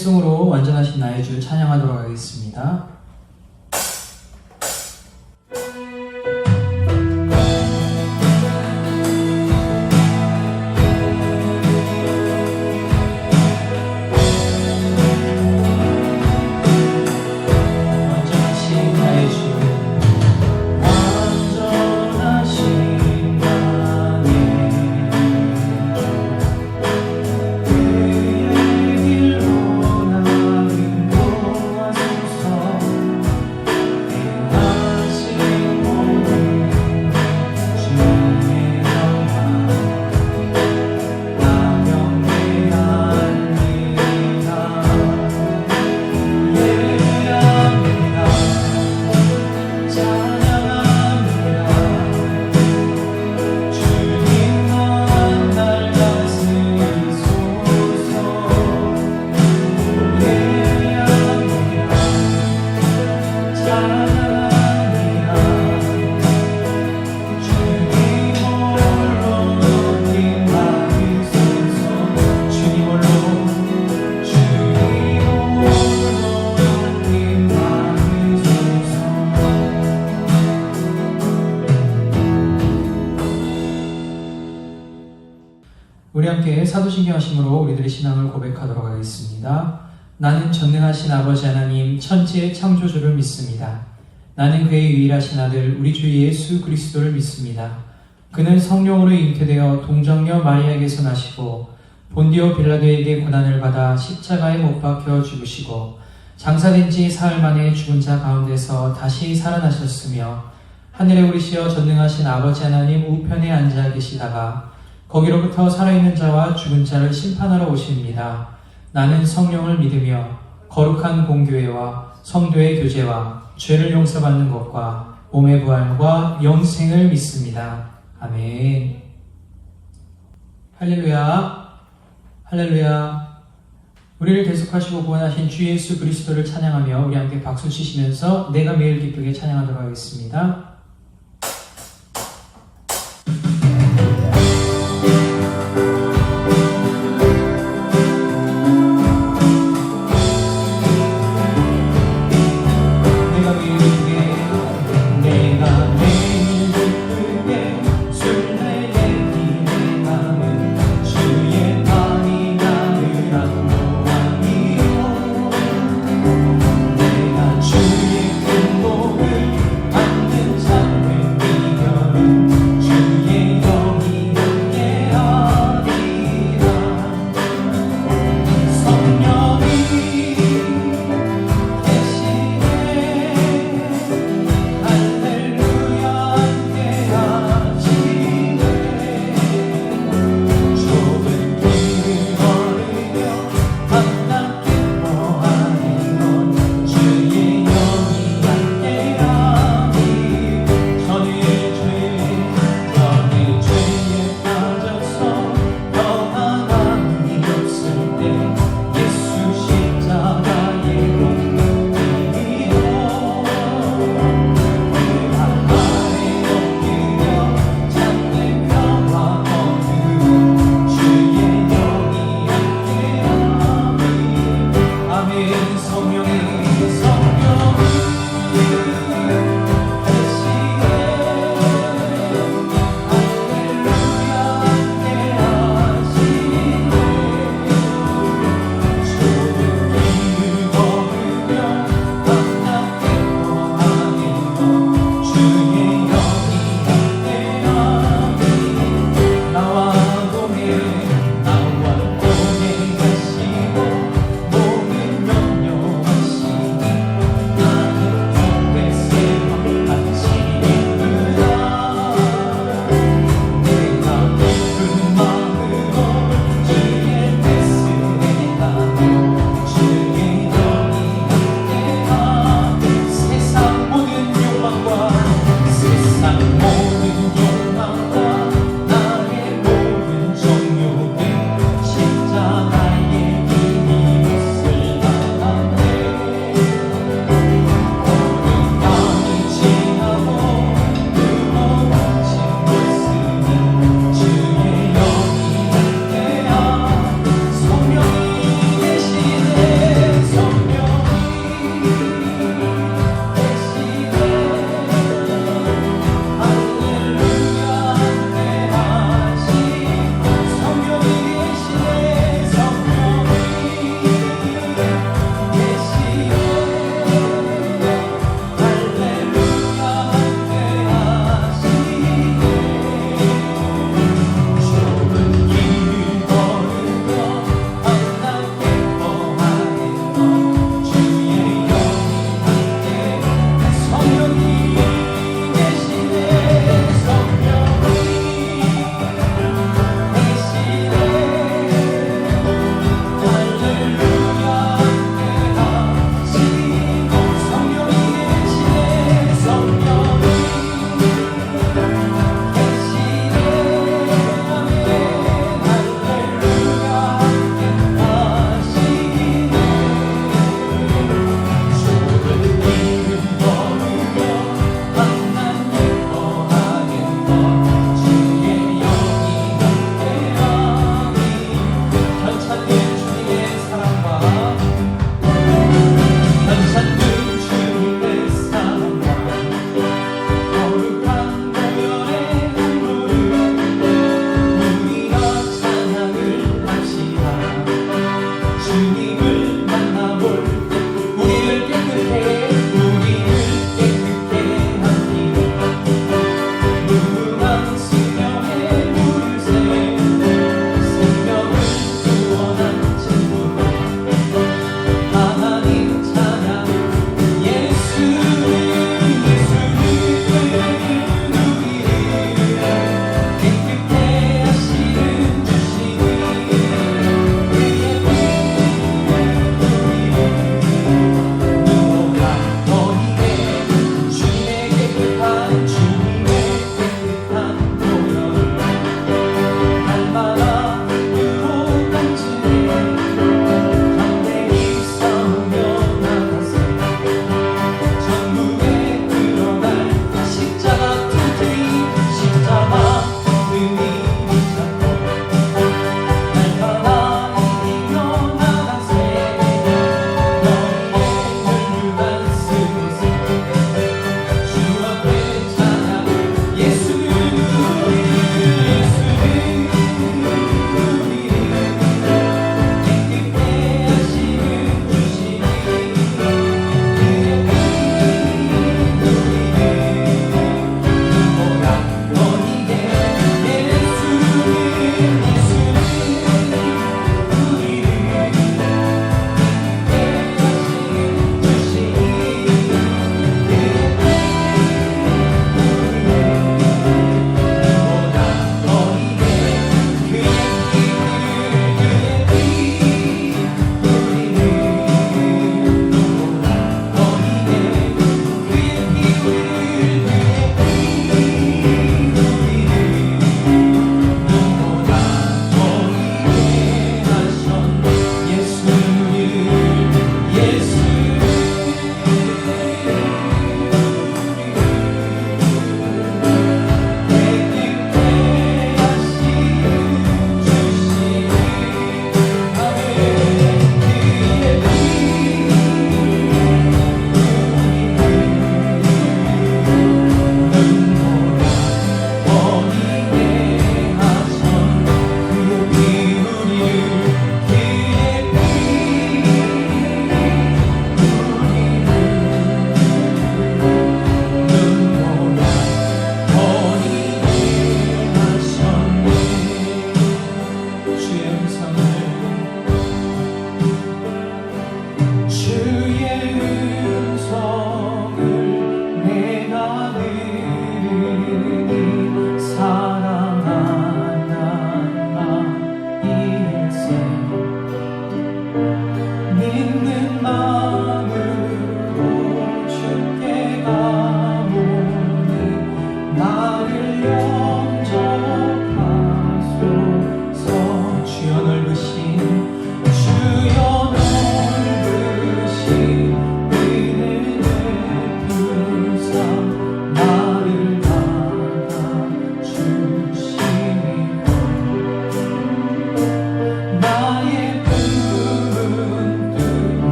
찬송으로 완전하신 나의 주 찬양하도록 하겠습니다. 우리 함께 사도신경 하심으로 우리들의 신앙을 고백하도록 하겠습니다. 나는 전능하신 아버지 하나님 천지의 창조주를 믿습니다. 나는 그의 유일하신 아들 우리 주 예수 그리스도를 믿습니다. 그는 성령으로 잉태되어 동정녀 마리아에게서 나시고 본디오 빌라도에게 고난을 받아 십자가에 못 박혀 죽으시고 장사된 지 사흘 만에 죽은 자 가운데서 다시 살아나셨으며 하늘에 오르시어 전능하신 아버지 하나님 우편에 앉아 계시다가 거기로부터 살아있는 자와 죽은 자를 심판하러 오십니다. 나는 성령을 믿으며 거룩한 공교회와 성도의 교제와 죄를 용서받는 것과 몸의 부활과 영생을 믿습니다. 아멘. 할렐루야, 할렐루야. 우리를 대속하시고 구원하신 주 예수 그리스도를 찬양하며 우리 함께 박수 치시면서 내가 매일 기쁘게 찬양하도록 하겠습니다.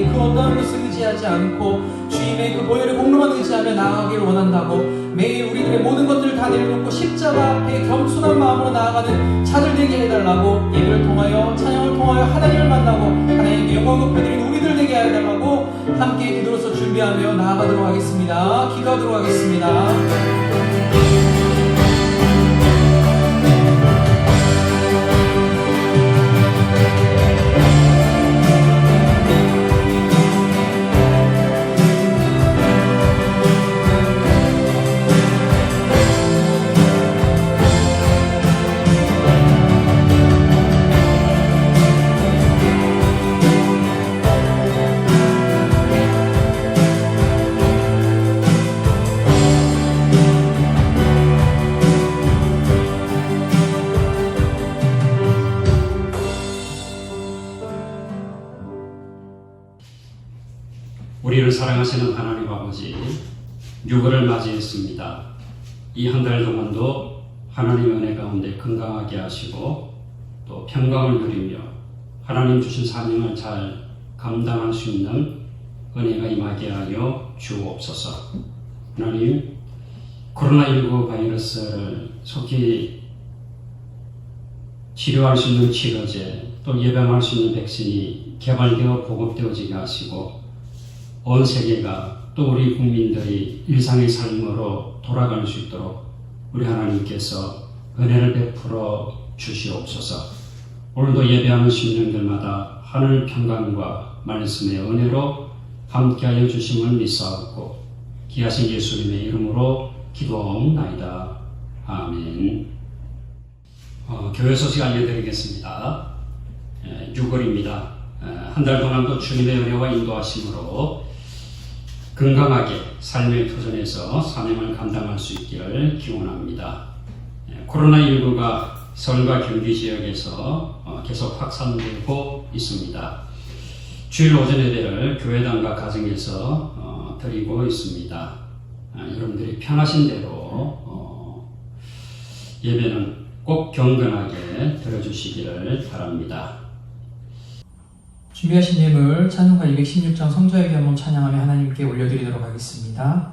주님의 그 어떠한 것을 의지하지 않고 주님의 그 보혈의 공로만 의지하며 나아가기를 원한다고 매일 우리들의 모든 것들을 다 내려놓고 십자가 앞에 겸손한 마음으로 나아가는 자들 되게 해달라고 예배를 통하여 찬양을 통하여 하나님을 만나고 하나님께 영광 높여드리는 우리들 되게 해달라고 함께 기도로서 준비하며 나아가도록 하겠습니다. 기도하도록 하겠습니다. 우리를 사랑하시는 하나님 아버지, 유월을 맞이했습니다. 이 한 달 동안도 하나님의 은혜 가운데 건강하게 하시고 또 평강을 누리며 하나님 주신 사명을 잘 감당할 수 있는 은혜가 임하게 하여 주옵소서. 하나님, 코로나19 바이러스를 속히 치료할 수 있는 치료제, 또 예방할 수 있는 백신이 개발되어 보급되어지게 하시고 온 세계가 또 우리 국민들이 일상의 삶으로 돌아갈 수 있도록 우리 하나님께서 은혜를 베풀어 주시옵소서. 오늘도 예배하는 심령들마다 하늘 평강과 말씀의 은혜로 함께하여 주심을 믿사옵고 귀하신 예수님의 이름으로 기도하옵나이다. 아멘. 교회 소식 알려드리겠습니다. 6월입니다. 한 달 동안도 주님의 은혜와 인도하심으로 건강하게 삶의 터전에서 사명을 감당할 수 있기를 기원합니다. 코로나19가 서울과 경기 지역에서 계속 확산되고 있습니다. 주일 오전 예배를 교회당과 가정에서 드리고 있습니다. 여러분들이 편하신 대로 예배는 꼭 경건하게 드려주시기를 바랍니다. 준비하신 예물 찬송가 216장 성자의 겸손 찬양하며 하나님께 올려드리도록 하겠습니다.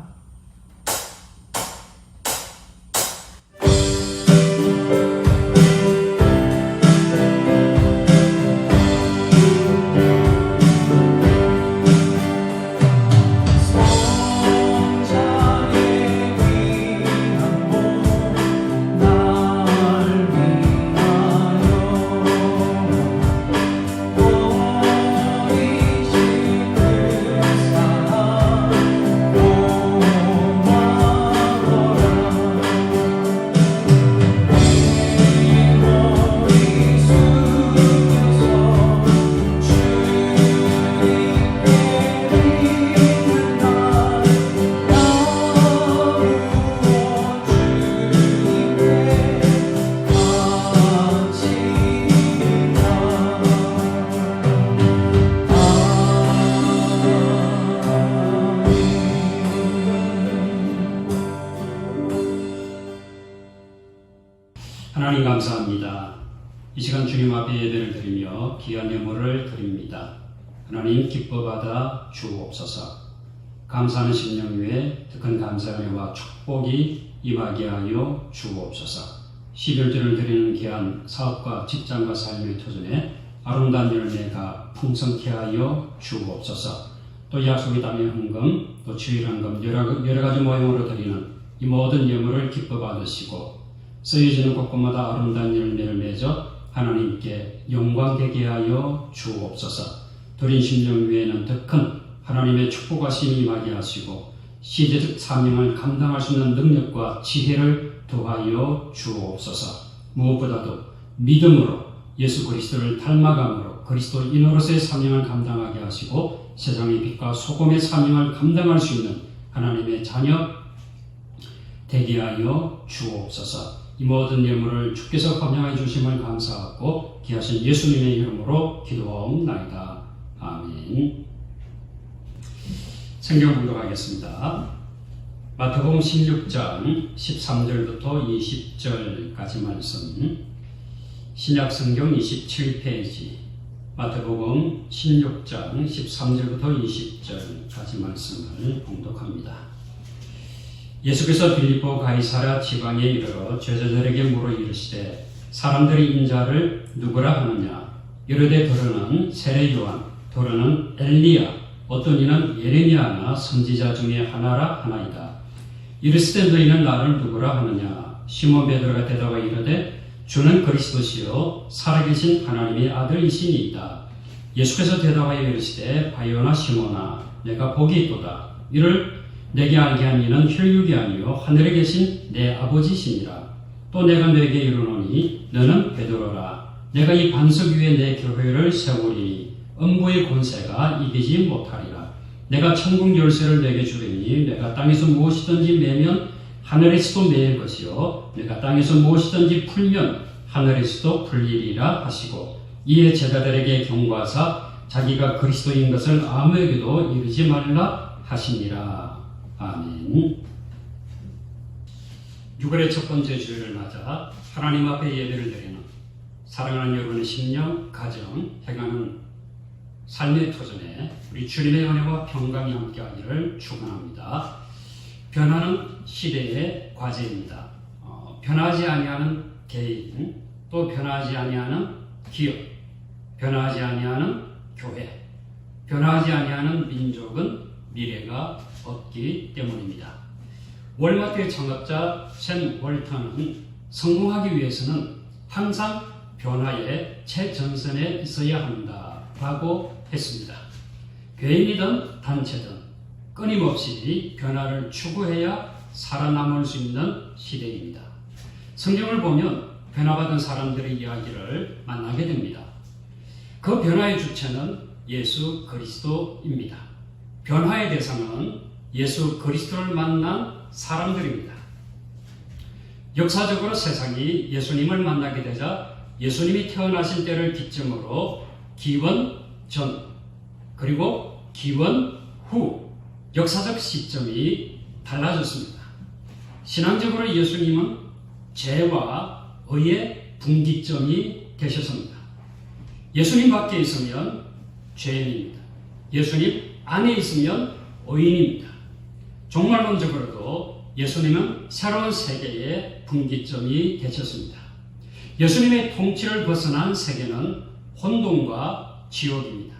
하나님 감사합니다. 이 시간 주님 앞에 예배를 드리며 귀한 예물을 드립니다. 하나님 기뻐 받아 주옵소서. 감사하는 심령 위에 득한 감사의 은혜와 축복이 임하게 하여 주옵소서. 11조를 드리는 귀한 사업과 직장과 삶의 터전에 아름다운 열매가 풍성케 하여 주옵소서. 또 약속의 담의 헌금, 또 주일 헌금, 여러 가지 모형으로 드리는 이 모든 예물을 기뻐 받으시고 쓰여지는 곳곳마다 아름다운 열매를 맺어 하나님께 영광되게 하여 주옵소서. 드린 심령 위에는 더 큰 하나님의 축복하심이 임하게 하시고 시대적 사명을 감당할 수 있는 능력과 지혜를 더하여 주옵소서. 무엇보다도 믿음으로 예수 그리스도를 닮아감으로 그리스도인으로서의 사명을 감당하게 하시고 세상의 빛과 소금의 사명을 감당할 수 있는 하나님의 자녀 되게 하여 주옵소서. 이 모든 예물을 주께서 감당해 주심을 감사하고 귀하신 예수님의 이름으로 기도하옵나이다. 아멘. 성경 봉독하겠습니다. 마태복음 16장 13절부터 20절까지 말씀, 신약 성경 27페이지 마태복음 16장 13절부터 20절까지 말씀을 봉독합니다. 예수께서 빌립보 가이사랴 지방에 이르러 제자들에게 물어 이르시되 사람들이 인자를 누구라 하느냐? 이르되 더러는 세례 요한, 더러는 엘리야, 어떤 이는 예레미야나 선지자 중에 하나라 하나이다. 이르시되 너희는 나를 누구라 하느냐? 시몬 베드로가 대답하여 이르되 주는 그리스도시요 살아계신 하나님의 아들이시니이다. 예수께서 대답하여 이르시되 바요나 시몬아 내가 복이 있도다. 이를 내게 알게 한 이는 혈육이 아니요 하늘에 계신 내 아버지시니라. 또 내가 너에게 이르노니 너는 베드로라. 내가 이 반석 위에 내 교회를 세우리니 음부의 권세가 이기지 못하리라. 내가 천국 열쇠를 내게 주리니 내가 땅에서 무엇이든지 매면 하늘에서도 매일 것이요 내가 땅에서 무엇이든지 풀면 하늘에서도 풀리리라 하시고 이에 제자들에게 경고하사 자기가 그리스도인 것을 아무에게도 이르지 말라 하시니라. 아멘. 6월의 첫 번째 주일을 맞아 하나님 앞에 예배를 드리는 사랑하는 여러분의 심령, 가정, 행하는 삶의 터전에 우리 주님의 은혜와 평강이 함께하기를 축원합니다. 변하는 시대의 과제입니다. 변하지 아니하는 개인, 또 변하지 아니하는 기업, 변하지 아니하는 교회, 변하지 아니하는 민족은 미래가 없기 때문입니다. 월마트의 창업자 샘 월턴은 성공하기 위해서는 항상 변화의 최전선에 있어야 한다라고 했습니다. 개인이든 단체든 끊임없이 변화를 추구해야 살아남을 수 있는 시대입니다. 성경을 보면 변화받은 사람들의 이야기를 만나게 됩니다. 그 변화의 주체는 예수 그리스도입니다. 변화의 대상은 예수 그리스도를 만난 사람들입니다. 역사적으로 세상이 예수님을 만나게 되자 예수님이 태어나신 때를 기점으로 기원 전 그리고 기원 후 역사적 시점이 달라졌습니다. 신앙적으로 예수님은 죄와 의의 분기점이 되셨습니다. 예수님 밖에 있으면 죄인입니다. 예수님 안에 있으면 의인입니다. 종말론적으로도 예수님은 새로운 세계의 분기점이 되셨습니다. 예수님의 통치를 벗어난 세계는 혼돈과 지옥입니다.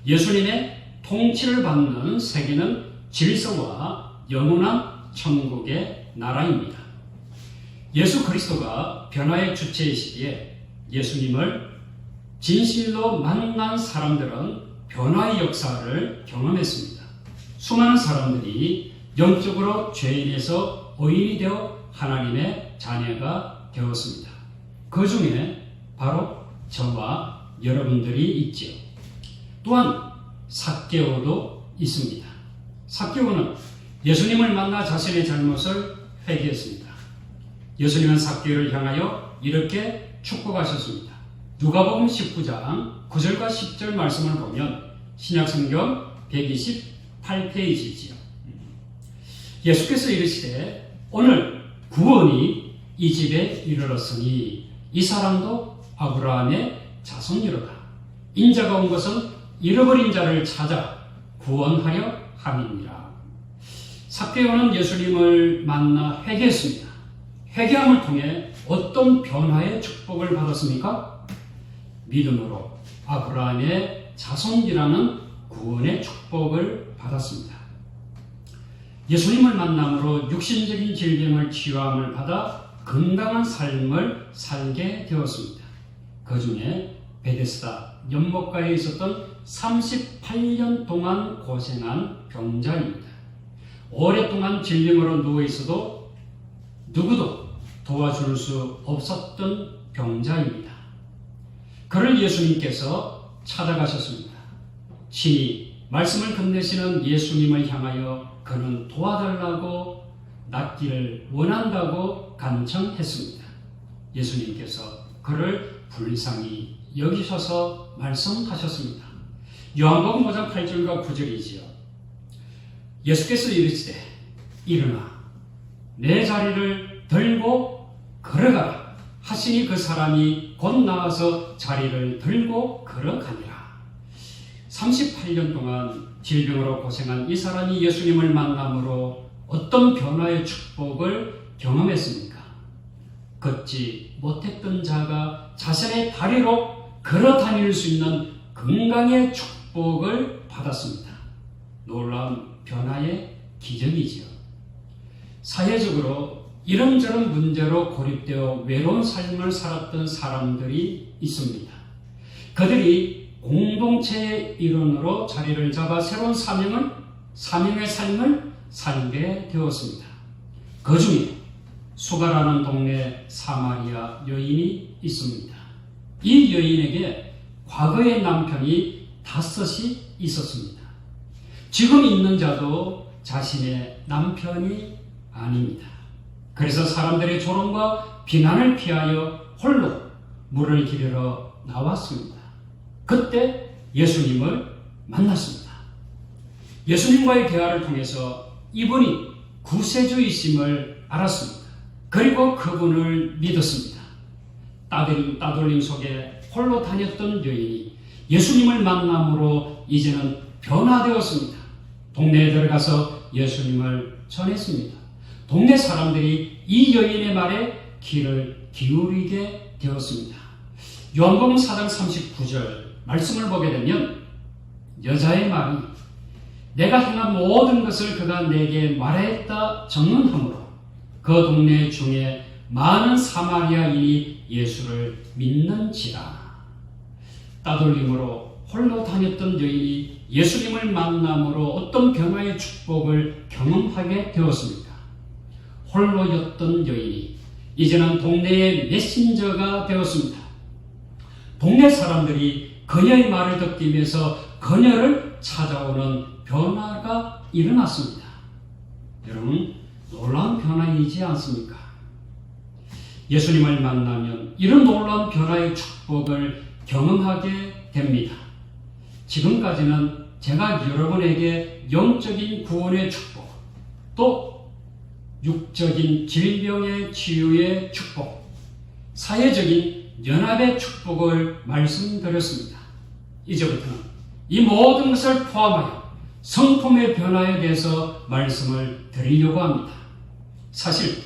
예수님의 통치를 받는 세계는 질서와 영원한 천국의 나라입니다. 예수 그리스도가 변화의 주체이시기에 예수님을 진실로 만난 사람들은 변화의 역사를 경험했습니다. 수많은 사람들이 영적으로 죄인에서 의인이 되어 하나님의 자녀가 되었습니다. 그 중에 바로 저와 여러분들이 있지요. 또한 삭개오도 있습니다. 삭개오는 예수님을 만나 자신의 잘못을 회개했습니다. 예수님은 삭개오를 향하여 이렇게 축복하셨습니다. 누가복음 19장 9절과 10절 말씀을 보면 신약성경 128페이지지요. 예수께서 이르시되 오늘 구원이 이 집에 이르렀으니 이 사람도 아브라함의 자손이로다. 인자가 온 것은 잃어버린 자를 찾아 구원하려 함이니라. 삭개오는 예수님을 만나 회개했습니다. 회개함을 통해 어떤 변화의 축복을 받았습니까? 믿음으로 아브라함의 자손이라는 구원의 축복을 받았습니다. 예수님을 만남으로 육신적인 질병을 치유함을 받아 건강한 삶을 살게 되었습니다. 그 중에 베데스다 연못가에 있었던 38년 동안 고생한 병자입니다. 오랫동안 질병으로 누워있어도 누구도 도와줄 수 없었던 병자입니다. 그를 예수님께서 찾아가셨습니다. 친히 말씀을 건네시는 예수님을 향하여 그는 도와달라고 낫기를 원한다고 간청했습니다. 예수님께서 그를 불쌍히 여기셔서 말씀하셨습니다. 요한복음 5장 8절과 9절이지요. 예수께서 이르시되 일어나 내 자리를 들고 걸어가라 하시니 그 사람이 곧 나와서 자리를 들고 걸어가니라. 38년 동안 질병으로 고생한 이 사람이 예수님을 만남으로 어떤 변화의 축복을 경험했습니까? 걷지 못했던 자가 자신의 다리로 걸어 다닐 수 있는 건강의 축복을 받았습니다. 놀라운 변화의 기적이지요. 사회적으로 이런저런 문제로 고립되어 외로운 삶을 살았던 사람들이 있습니다. 그들이 공동체의 일원으로 자리를 잡아 새로운 사명의 삶을 살게 되었습니다. 그 중에 수가라는 동네 사마리아 여인이 있습니다. 이 여인에게 과거의 남편이 5이 있었습니다. 지금 있는 자도 자신의 남편이 아닙니다. 그래서 사람들의 조롱과 비난을 피하여 홀로 물을 기르러 나왔습니다. 그때 예수님을 만났습니다. 예수님과의 대화를 통해서 이분이 구세주이심을 알았습니다. 그리고 그분을 믿었습니다. 따돌림 속에 홀로 다녔던 여인이 예수님을 만남으로 이제는 변화되었습니다. 동네에 들어가서 예수님을 전했습니다. 동네 사람들이 이 여인의 말에 귀를 기울이게 되었습니다. 요한복음 4장 39절 말씀을 보게 되면 여자의 말이 내가 행한 모든 것을 그가 내게 말했다 증언하므로 그 동네 중에 많은 사마리아인이 예수를 믿는지라. 따돌림으로 홀로 다녔던 여인이 예수님을 만남으로 어떤 변화의 축복을 경험하게 되었습니까? 홀로였던 여인이 이제는 동네의 메신저가 되었습니다. 동네 사람들이 그녀의 말을 듣기 위해서 그녀를 찾아오는 변화가 일어났습니다. 여러분, 놀라운 변화이지 않습니까? 예수님을 만나면 이런 놀라운 변화의 축복을 경험하게 됩니다. 지금까지는 제가 여러분에게 영적인 구원의 축복, 또 육적인 질병의 치유의 축복, 사회적인 연합의 축복을 말씀드렸습니다. 이제부터는 이 모든 것을 포함하여 성품의 변화에 대해서 말씀을 드리려고 합니다. 사실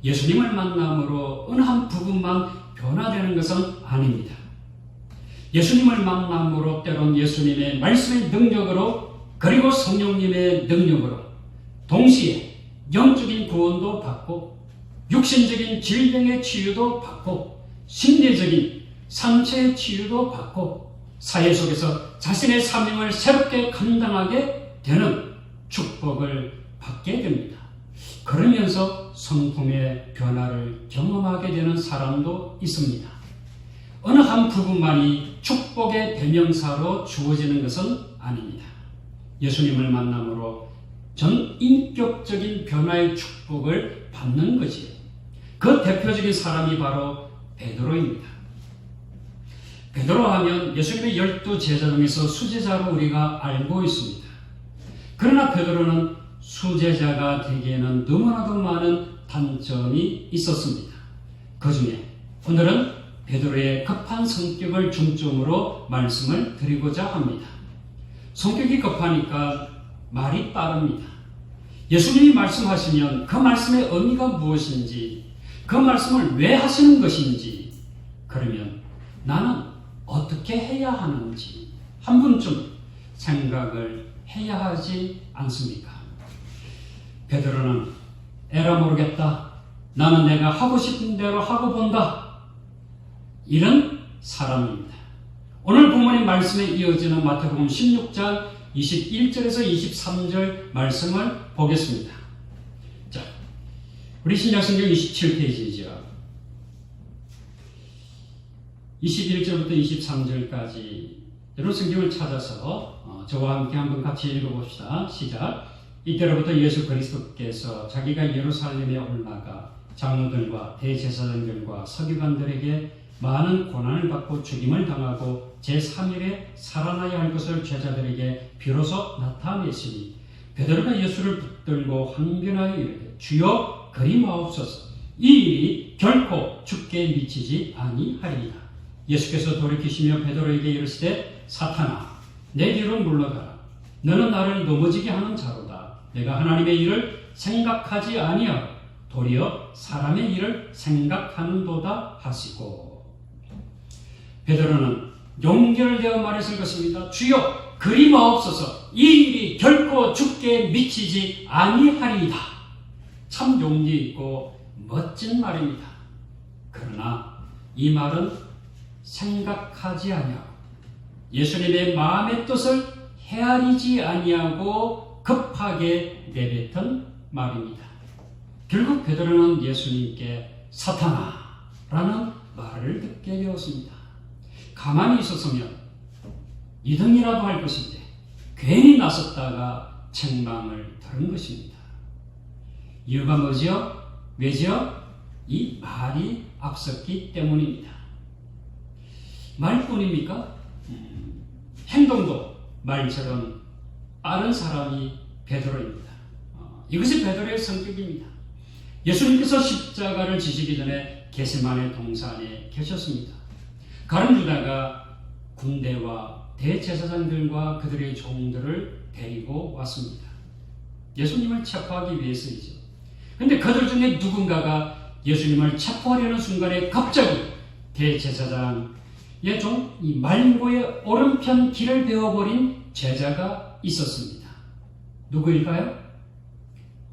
예수님을 만남으로 어느 한 부분만 변화되는 것은 아닙니다. 예수님을 만남으로 때론 예수님의 말씀의 능력으로 그리고 성령님의 능력으로 동시에 영적인 구원도 받고 육신적인 질병의 치유도 받고 심리적인 상처의 치유도 받고 사회 속에서 자신의 사명을 새롭게 감당하게 되는 축복을 받게 됩니다. 그러면서 성품의 변화를 경험하게 되는 사람도 있습니다. 어느 한 부분만이 축복의 대명사로 주어지는 것은 아닙니다. 예수님을 만남으로 전 인격적인 변화의 축복을 받는 것이에요. 그 대표적인 사람이 바로 베드로입니다. 베드로 하면 예수님의 12제자 중에서 수제자로 우리가 알고 있습니다. 그러나 베드로는 수제자가 되기에는 너무나도 많은 단점이 있었습니다. 그 중에 오늘은 베드로의 급한 성격을 중점으로 말씀을 드리고자 합니다. 성격이 급하니까 말이 빠릅니다. 예수님이 말씀하시면 그 말씀의 의미가 무엇인지, 그 말씀을 왜 하시는 것인지, 그러면 나는 어떻게 해야 하는지 한 번쯤 생각을 해야 하지 않습니까? 베드로는 에라 모르겠다. 나는 내가 하고 싶은 대로 하고 본다. 이런 사람입니다. 오늘 본문의 말씀에 이어지는 마태복음 16장 21절에서 23절 말씀을 보겠습니다. 자, 우리 신약성경 27페이지죠. 21절부터 23절까지 여러분 성경을 찾아서 저와 함께 한번 같이 읽어봅시다. 시작. 이때로부터 예수 그리스도께서 자기가 예루살렘에 올라가 장로들과 대제사장들과 서기관들에게 많은 고난을 받고 죽임을 당하고 제3일에 살아나야 할 것을 제자들에게 비로소 나타내시니 베드로가 예수를 붙들고 항변하여 이르되 주여 그리마옵소서 이 일이 결코 죽게 미치지 아니하리이다. 예수께서 돌이키시며 베드로에게 이르시되 사탄아 내 뒤로 물러가라. 너는 나를 넘어지게 하는 자로다. 내가 하나님의 일을 생각하지 아니하고 도리어 사람의 일을 생각하는도다 하시고. 베드로는 용결되어 말했을 것입니다. 주여 그리마옵소서. 이 일이 결코 죽게 미치지 아니하리이다. 참 용기 있고 멋진 말입니다. 그러나 이 말은 생각하지 아니하고 예수님의 마음의 뜻을 헤아리지 아니하고 급하게 내뱉은 말입니다. 결국 베드로는 예수님께 사탄아라는 말을 듣게 되었습니다. 가만히 있었으면 이등이라도 할 것인데 괜히 나섰다가 책망을 들은 것입니다. 이유가 뭐지요? 왜지요? 이 말이 앞섰기 때문입니다. 말뿐입니까? 행동도 말처럼 빠른 사람이 베드로입니다. 이것이 베드로의 성격입니다. 예수님께서 십자가를 지시기 전에 겟세마네 동산에 계셨습니다. 가룟 유다가 군대와 대제사장들과 그들의 종들을 데리고 왔습니다. 예수님을 체포하기 위해서이죠. 그런데 그들 중에 누군가가 예수님을 체포하려는 순간에 갑자기 대제사장의 종, 이 말고의 오른편 길을 베어버린 제자가 있었습니다. 누구일까요?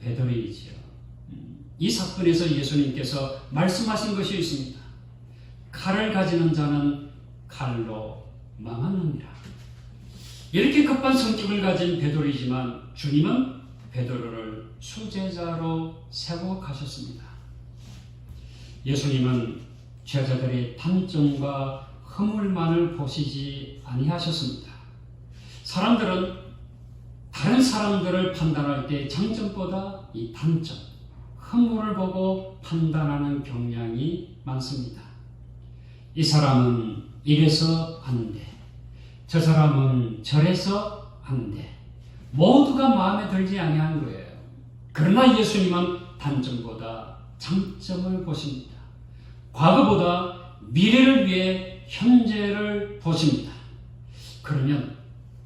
베드로이지요. 이 사건에서 예수님께서 말씀하신 것이 있습니다. 칼을 가지는 자는 칼로 망하느니라. 이렇게 급한 성격을 가진 베드로이지만 주님은 베드로를 수제자로 세워 가셨습니다. 예수님은 제자들의 단점과 허물만을 보시지 아니하셨습니다. 사람들은 다른 사람들을 판단할 때 장점보다 이 단점, 허물을 보고 판단하는 경향이 많습니다. 이 사람은 이래서 안 돼. 저 사람은 저래서 안 돼. 모두가 마음에 들지 아니한 거예요. 그러나 예수님은 단점보다 장점을 보십니다. 과거보다 미래를 위해 현재를 보십니다. 그러면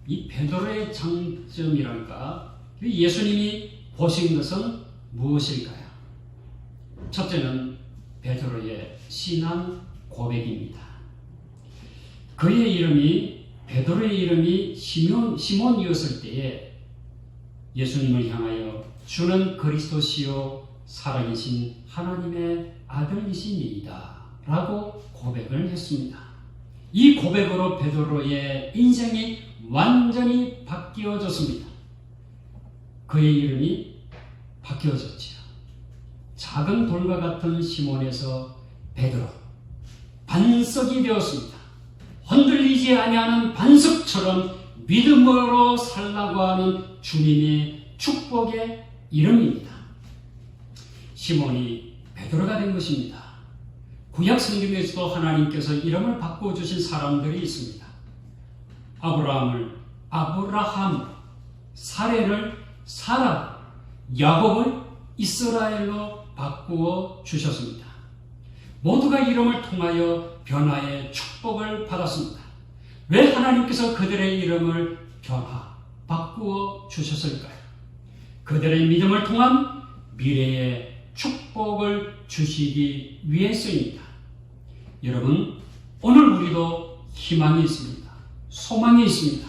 이 베드로의 장점이랄까? 예수님이 보신 것은 무엇일까요? 첫째는 베드로의 신앙 고백입니다. 그의 이름이 베드로의 이름이 시몬이었을 때에 예수님을 향하여 주는 그리스도시요 살아계신 하나님의 아들이시니이다 라고 고백을 했습니다. 이 고백으로 베드로의 인생이 완전히 바뀌어졌습니다. 그의 이름이 바뀌어졌지요. 작은 돌과 같은 시몬에서 베드로, 반석이 되었습니다. 흔들리지 아니하는 반석처럼 믿음으로 살라고 하는 주님의 축복의 이름입니다. 시몬이 베드로가 된 것입니다. 구약 성경에서도 하나님께서 이름을 바꿔주신 사람들이 있습니다. 아브라함을 아브라함, 사레를 사라, 야곱을 이스라엘로 바꾸어 주셨습니다. 모두가 이름을 통하여 변화의 축복을 받았습니다. 왜 하나님께서 그들의 이름을 바꾸어 주셨을까요? 그들의 믿음을 통한 미래의 축복을 주시기 위해서입니다. 여러분, 오늘 우리도 희망이 있습니다. 소망이 있습니다.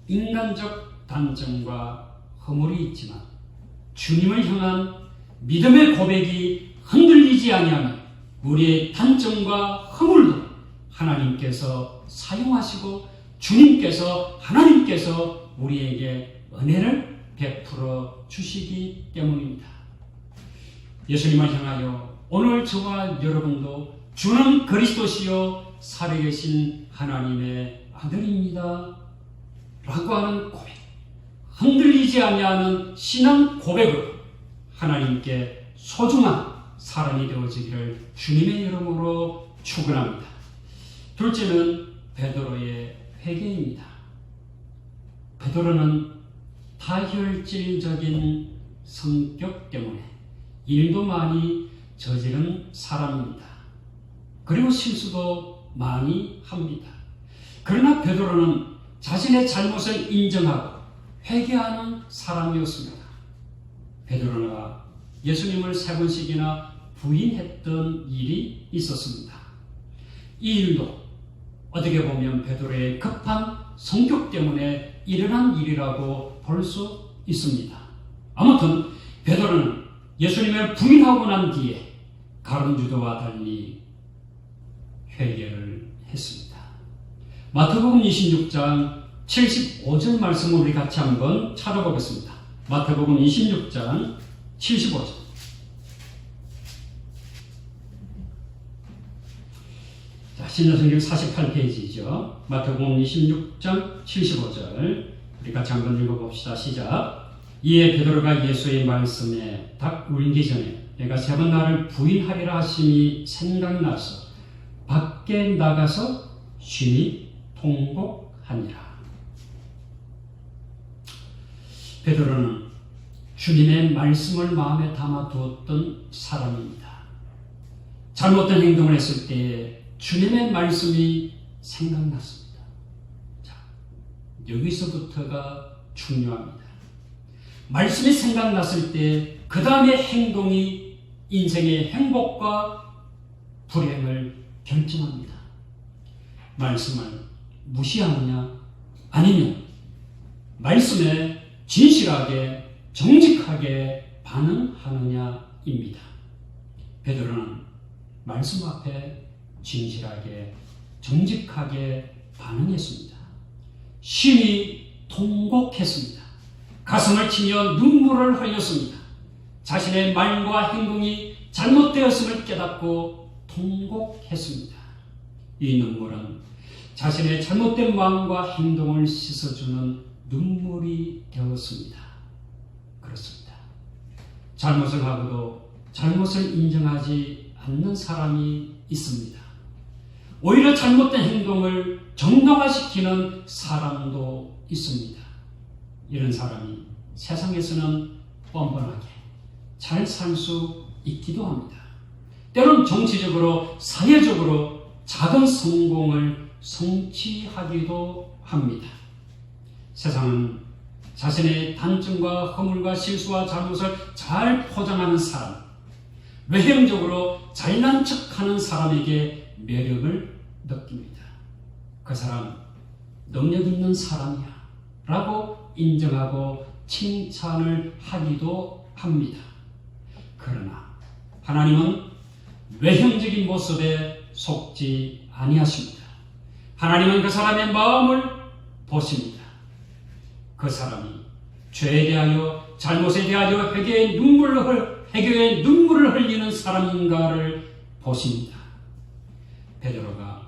인간적 단점과 허물이 있지만 주님을 향한 믿음의 고백이 흔들리지 아니하면 우리의 단점과 허물도 하나님께서 사용하시고 하나님께서 우리에게 은혜를 베풀어 주시기 때문입니다. 예수님을 향하여 오늘 저와 여러분도 주는 그리스도시요 살아계신 하나님의 아들입니다 라고 하는 고백, 흔들리지 아니하는 신앙 고백으로 하나님께 소중한 사람이 되어지기를 주님의 이름으로 축원합니다. 둘째는 베드로의 회개입니다. 베드로는 다혈질적인 성격 때문에 일도 많이 저지른 사람입니다. 그리고 실수도 많이 합니다. 그러나 베드로는 자신의 잘못을 인정하고 회개하는 사람이었습니다. 베드로가 예수님을 3번씩이나 부인했던 일이 있었습니다. 이 일도 어떻게 보면 베드로의 급한 성격 때문에 일어난 일이라고 볼 수 있습니다. 아무튼 베드로는 예수님을 부인하고 난 뒤에 가룟 유다와 달리 회개를 했습니다. 마태복음 26장 75절 말씀을 우리 같이 한번 찾아보겠습니다. 마태복음 26장 75절. 자, 신약성경 48페이지죠. 마태복음 26장 75절. 우리 같이 한번 읽어봅시다. 시작. 이에 베드로가 예수의 말씀에 딱 울기 전에 내가 3번 나를 부인하리라 하심이 생각나서 밖에 나가서 심히 통곡하니라. 베드로는 주님의 말씀을 마음에 담아 두었던 사람입니다. 잘못된 행동을 했을 때 주님의 말씀이 생각났습니다. 자, 여기서부터가 중요합니다. 말씀이 생각났을 때 그 다음의 행동이 인생의 행복과 불행을 결정합니다. 말씀을 무시하느냐 아니면 말씀에 진실하게 정직하게 반응하느냐입니다. 베드로는 말씀 앞에 진실하게 정직하게 반응했습니다. 심히 통곡했습니다. 가슴을 치며 눈물을 흘렸습니다. 자신의 말과 행동이 잘못되었음을 깨닫고 통곡했습니다. 이 눈물은 자신의 잘못된 마음과 행동을 씻어주는 눈물이 되었습니다. 그렇습니다. 잘못을 하고도 잘못을 인정하지 않는 사람이 있습니다. 오히려 잘못된 행동을 정당화시키는 사람도 있습니다. 이런 사람이 세상에서는 뻔뻔하게 잘 살 수 있기도 합니다. 때론 정치적으로, 사회적으로 작은 성공을 성취하기도 합니다. 세상은 자신의 단점과 허물과 실수와 잘못을 잘 포장하는 사람, 외형적으로 잘난 척하는 사람에게 매력을 느낍니다. 그 사람 능력 있는 사람이야 라고 인정하고 칭찬을 하기도 합니다. 그러나 하나님은 외형적인 모습에 속지 아니하십니다. 하나님은 그 사람의 마음을 보십니다. 그 사람이 죄에 대하여 잘못에 대하여 회개의 눈물을 흘리는 사람인가를 보십니다. 베드로가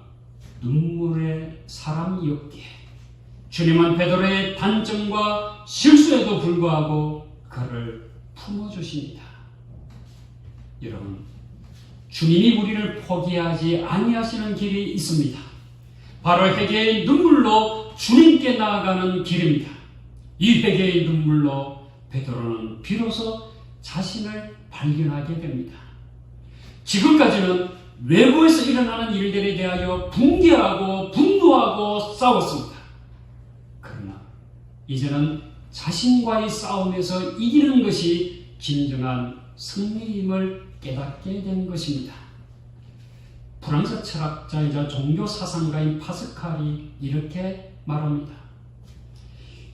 눈물의 사람이었기에 주님은 베드로의 단점과 실수에도 불구하고 그를 품어주십니다. 여러분, 주님이 우리를 포기하지 아니하시는 길이 있습니다. 바로 회개의 눈물로 주님께 나아가는 길입니다. 이 회개의 눈물로 베드로는 비로소 자신을 발견하게 됩니다. 지금까지는 외부에서 일어나는 일들에 대하여 붕괴하고 분노하고 싸웠습니다. 그러나 이제는 자신과의 싸움에서 이기는 것이 진정한 승리임을 깨닫게 된 것입니다. 프랑스 철학자이자 종교사상가인 파스칼이 이렇게 말합니다.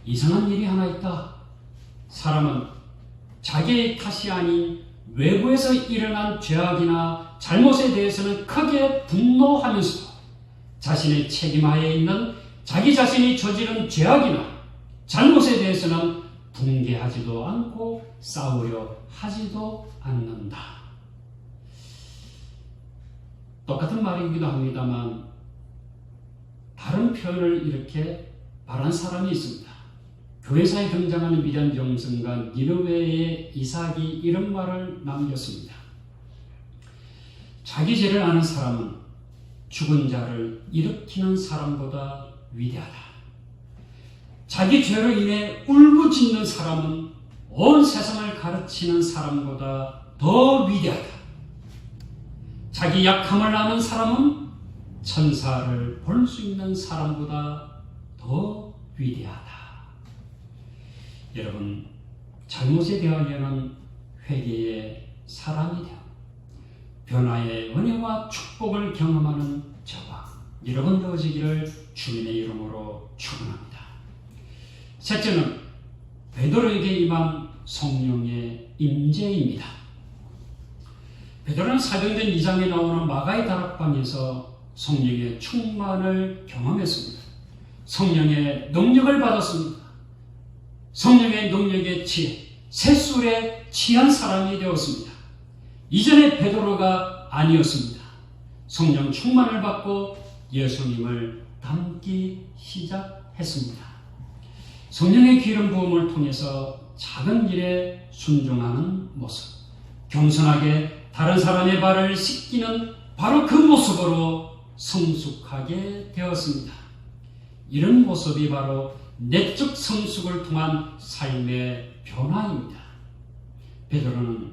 이상한 일이 하나 있다. 사람은 자기의 탓이 아닌 외부에서 일어난 죄악이나 잘못에 대해서는 크게 분노하면서도 자신의 책임하에 있는 자기 자신이 저지른 죄악이나 잘못에 대해서는 붕괴하지도 않고 싸우려 하지도 않는다. 똑같은 말이기도 합니다만 다른 표현을 이렇게 말한 사람이 있습니다. 교회사에 등장하는 위대한 정성가 니느웨의 이삭이 이런 말을 남겼습니다. 자기 죄를 아는 사람은 죽은 자를 일으키는 사람보다 위대하다. 자기 죄로 인해 울부짖는 사람은 온 세상을 가르치는 사람보다 더 위대하다. 자기 약함을 아는 사람은 천사를 볼 수 있는 사람보다 더 위대하다. 여러분, 잘못에 대하여는 회개의 사람이 되어 변화의 은혜와 축복을 경험하는 저와 여러분 되어지기를 주님의 이름으로 축원합니다. 셋째는 베드로에게 임한 성령의 임재입니다. 베드로는 사도행전 2장에 나오는 마가의 다락방에서 성령의 충만을 경험했습니다. 성령의 능력을 받았습니다. 성령의 능력에 취해 셋술에 취한 사람이 되었습니다. 이전에 베드로가 아니었습니다. 성령 충만을 받고 예수님을 닮기 시작했습니다. 성령의 기름 부음을 통해서 작은 일에 순종하는 모습, 겸손하게 다른 사람의 발을 씻기는 바로 그 모습으로 성숙하게 되었습니다. 이런 모습이 바로 내적 성숙을 통한 삶의 변화입니다. 베드로는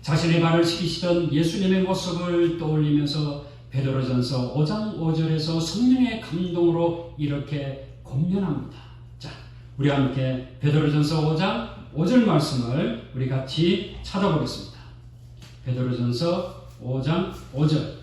자신의 발을 씻기시던 예수님의 모습을 떠올리면서 베드로전서 5장 5절에서 성령의 감동으로 이렇게 권면합니다. 자, 우리 함께 베드로전서 5장 5절 말씀을 우리 같이 찾아보겠습니다. 베드로전서 5장 5절.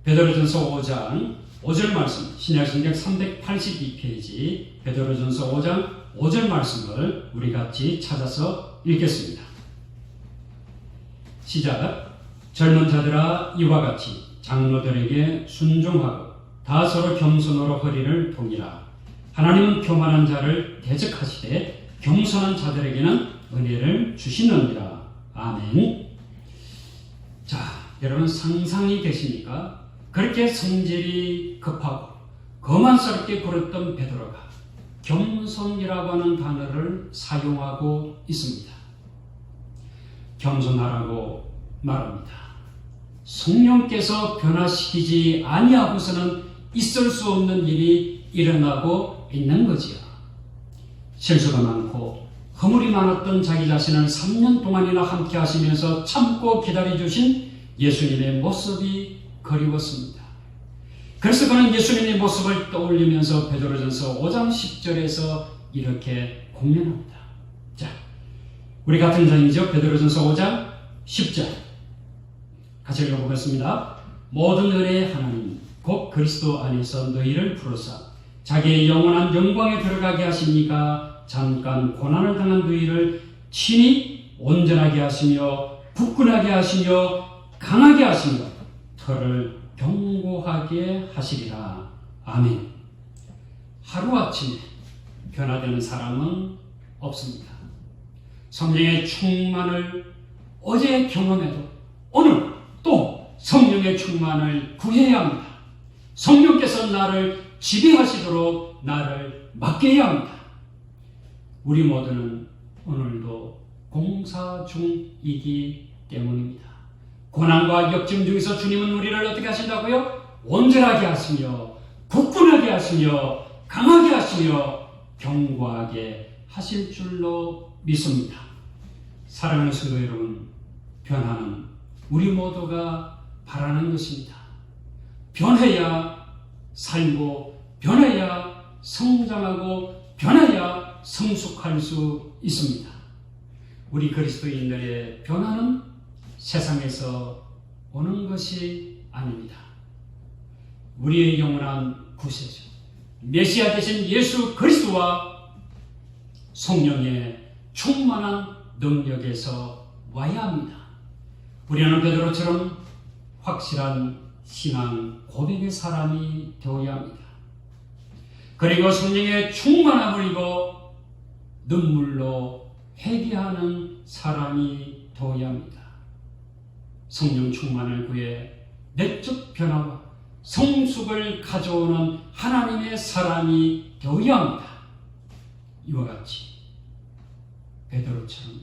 베드로전서 5장 5절 말씀, 신약성경 382페이지 베드로전서 5장 5절 말씀을 우리 같이 찾아서 읽겠습니다. 시작. 젊은 자들아, 이와 같이 장로들에게 순종하고 다 서로 겸손으로 허리를 동이라. 하나님은 교만한 자를 대적하시되 겸손한 자들에게는 은혜를 주시느니라. 아멘. 자, 여러분 상상이 되십니까? 그렇게 성질이 급하고 거만스럽게 굴었던 베드로가 겸손이라고 하는 단어를 사용하고 있습니다. 겸손하라고 말합니다. 성령께서 변화시키지 아니하고서는 있을 수 없는 일이 일어나고 있는 거지요. 실수가 많고 허물이 많았던 자기 자신을 3년 동안이나 함께 하시면서 참고 기다려주신 예수님의 모습이 그리웠습니다. 그래서 그는 예수님의 모습을 떠올리면서 베드로전서 5장 10절에서 이렇게 공면합니다. 자, 우리 같은 장이죠. 베드로전서 5장 10절 같이 읽어보겠습니다. 모든 은혜의 하나님 곧 그리스도 안에서 너희를 부르사 자기의 영원한 영광에 들어가게 하시니까 잠깐 고난을 당한 너희를 친히 온전하게 하시며 굳건하게 하시며 강하게 하시며 털을 견고하게 하시리라. 아멘. 하루아침에 변화되는 사람은 없습니다. 성령의 충만을 어제 경험해도 오늘 또 성령의 충만을 구해야 합니다. 성령께서 나를 지배하시도록 나를 맡겨야 합니다. 우리 모두는 오늘도 공사 중이기 때문입니다. 고난과 역증 중에서 주님은 우리를 어떻게 하신다고요? 온전하게 하시며 굳건하게 하시며 강하게 하시며 견고하게 하실 줄로 믿습니다. 사랑하는 성도 여러분, 변화는 우리 모두가 바라는 것입니다. 변해야 살고 변해야 성장하고 변해야 성숙할 수 있습니다. 우리 그리스도인들의 변화는 세상에서 오는 것이 아닙니다. 우리의 영원한 구세주 메시아 되신 예수 그리스도와 성령의 충만한 능력에서 와야 합니다. 우리는 베드로처럼 확실한 신앙 고백의 사람이 되어야 합니다. 그리고 성령의 충만함을 입어 눈물로 회개하는 사람이 되어야 합니다. 성령 충만을 구해 내적 변화와 성숙을 가져오는 하나님의 사람이 되어야 합니다. 이와 같이 베드로처럼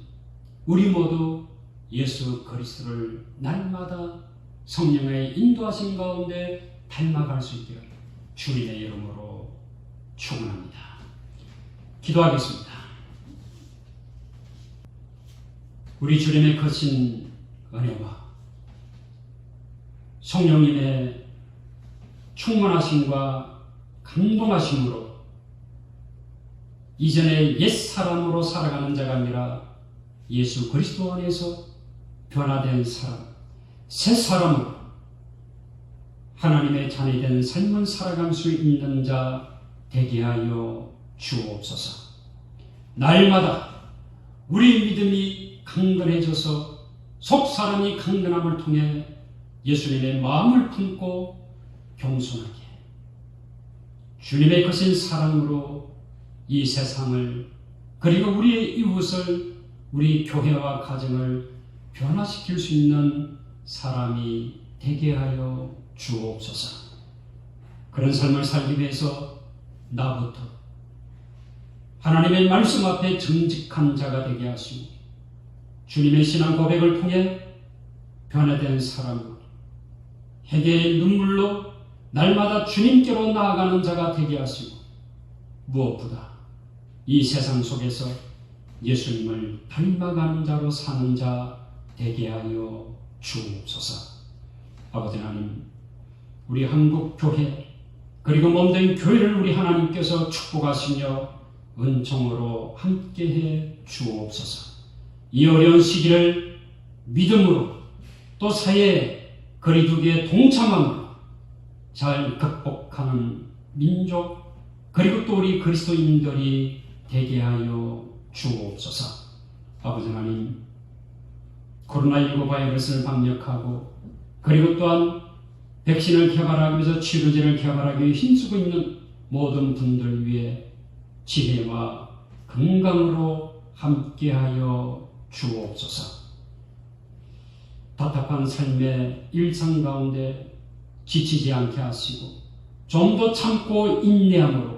우리 모두 예수 그리스도를 날마다 성령의 인도하신 가운데 닮아갈 수 있기를 주님의 이름으로 축원합니다. 기도하겠습니다. 우리 주님의 크신 은혜와 성령님의 충만하심과 감동하심으로 이전에 옛사람으로 살아가는 자가 아니라 예수 그리스도 안에서 변화된 사람, 새 사람으로 하나님의 자녀 된 삶을 살아갈 수 있는 자 되게 하여 주옵소서. 날마다 우리 믿음이 강건해져서 속 사람이 강건함을 통해 예수님의 마음을 품고 겸손하게 주님의 크신 사랑으로 이 세상을 그리고 우리의 이웃을 우리 교회와 가정을 변화시킬 수 있는 사람이 되게 하여 주옵소서. 그런 삶을 살기 위해서 나부터 하나님의 말씀 앞에 정직한 자가 되게 하시고 주님의 신앙 고백을 통해 변화된 사람으로 회개의 눈물로 날마다 주님께로 나아가는 자가 되게 하시고 무엇보다 이 세상 속에서 예수님을 닮아가는 자로 사는 자 되게 하여 주옵소서. 아버지 하나님, 우리 한국 교회 그리고 몸된 교회를 우리 하나님께서 축복하시며 은총으로 함께해 주옵소서. 이 어려운 시기를 믿음으로 또 사회의 거리두기에 동참함으로 잘 극복하는 민족 그리고 또 우리 그리스도인들이 되게 하여 주옵소서. 아버지 하나님, 코로나19 바이러스를 방역하고 그리고 또한 백신을 개발하기 위해서 치료제를 개발하기 위해 힘쓰고 있는 모든 분들 위해 지혜와 건강으로 함께하여 주옵소서. 답답한 삶의 일상 가운데 지치지 않게 하시고 좀 더 참고 인내함으로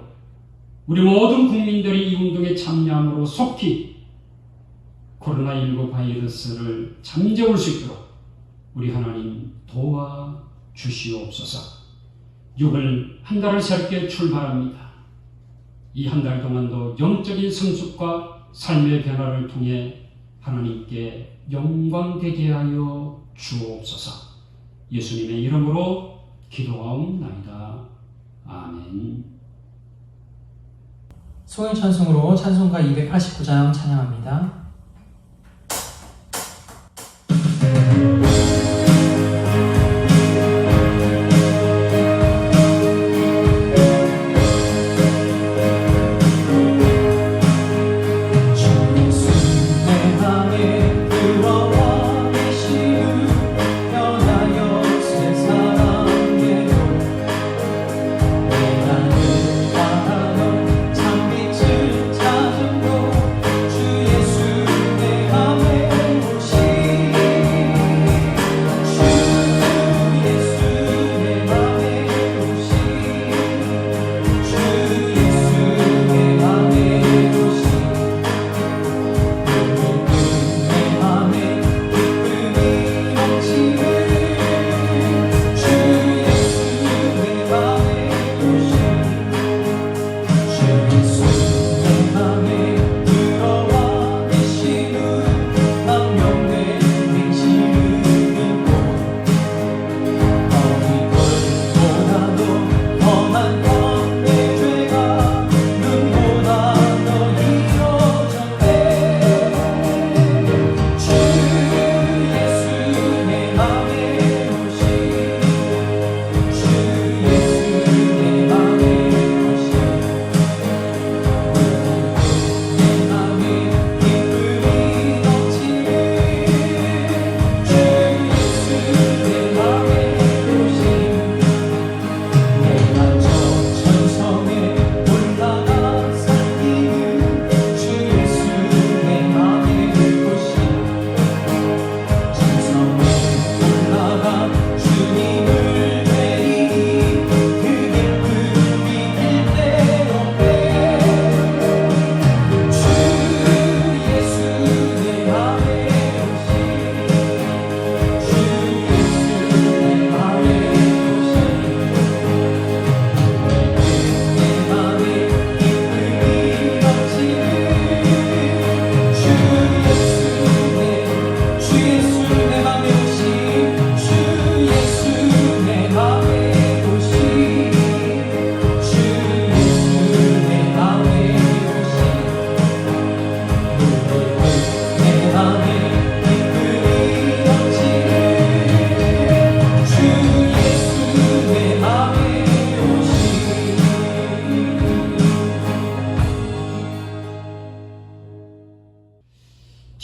우리 모든 국민들이 이 운동에 참여함으로 속히 코로나19 바이러스를 잠재울 수 있도록 우리 하나님 도와 주시옵소서. 6월 한 달을 새롭게 출발합니다. 이 한 달 동안도 영적인 성숙과 삶의 변화를 통해 하나님께 영광되게 하여 주옵소서. 예수님의 이름으로 기도하옵나이다. 아멘. 소형 찬송으로 찬송가 289장 찬양합니다. 주 예수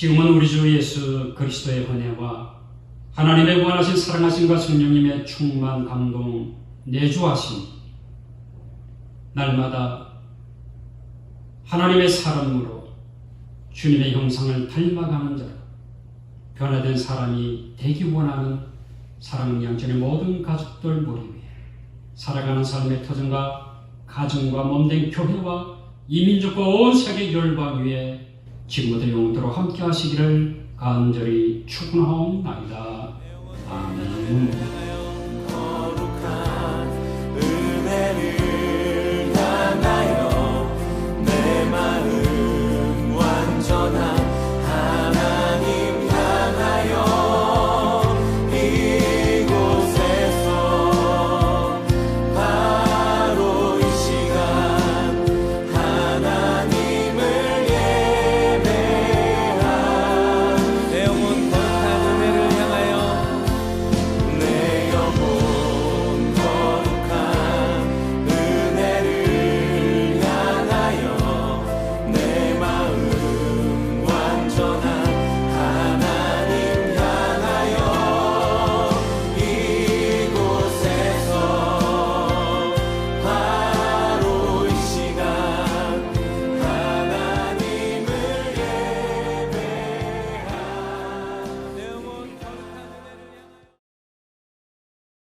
지금은 우리 주 예수 그리스도의 은혜와 하나님의 무한하신 사랑하심과 성령님의 충만 감동 내주하심, 날마다 하나님의 사람으로 주님의 형상을 닮아가는 자로 변화된 사람이 되기 원하는 사랑하는 양천의 모든 가족들 모두 위해 살아가는 삶의 터전과 가정과 몸된 교회와 이민족과 온 세계 열방 위에 지금부터 영원토록 함께 하시기를 간절히 축원하옵나이다. 아멘.